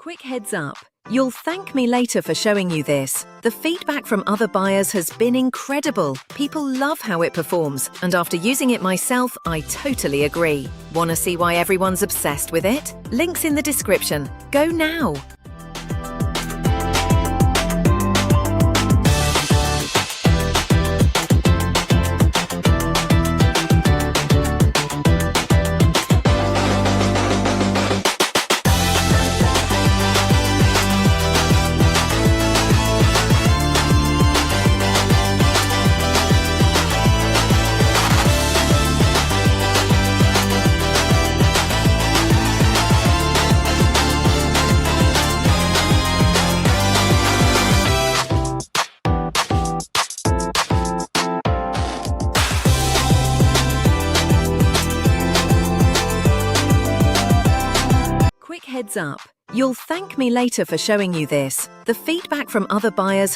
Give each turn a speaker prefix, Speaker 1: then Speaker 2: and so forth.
Speaker 1: Quick heads up. You'll thank me later for showing you this. The feedback from other buyers has been incredible. People love how it performs, and after using it myself, I totally agree. Want to see why everyone's obsessed with it? Links in the description. Go now! Quick heads up. You'll thank me later for showing you this. The feedback from other buyers has